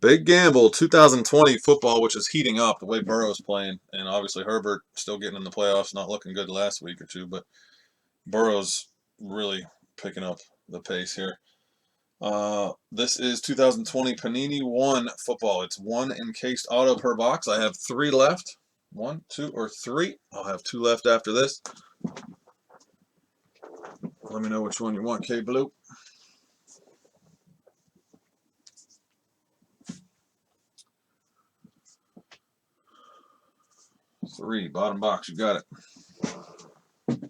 Big gamble, 2020 football, which is heating up the way Burrow's playing, and obviously Herbert still getting in the playoffs, not looking good the last week or two, but Burrow's really picking up the pace here. This is 2020 Panini 1 football. It's one encased auto per box. I have 3 left. 1, 2, or 3. I'll have 2 left after this. Let me know which one you want, K Blue. 3, bottom box, you got it.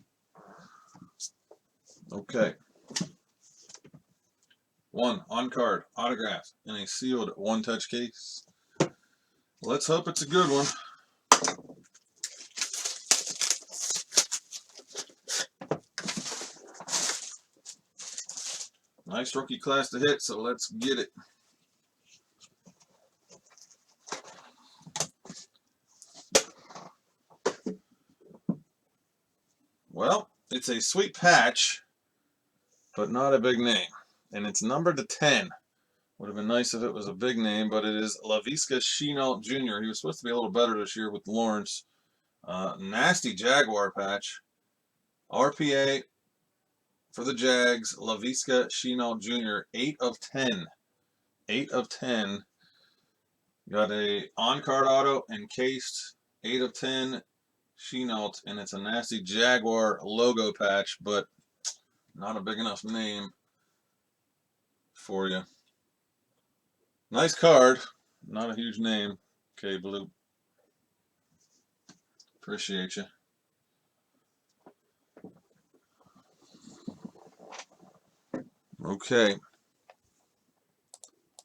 Okay. 1 on card autograph in a sealed one-touch case. Let's hope it's a good one. Nice rookie class to hit, so let's get it. Well, it's a sweet patch, but not a big name. And it's numbered to 10. Would have been nice if it was a big name, but it is Laviska Shenault Jr. He was supposed to be a little better this year with Lawrence. Nasty Jaguar patch. RPA for the Jags, Laviska Shenault Jr. 8 of 10. 8 of 10. Got a on-card auto encased 8 of 10 Shenault, and it's a nasty Jaguar logo patch, but not a big enough name for you. Nice card, not a huge name. Okay, Blue. Appreciate you. Okay.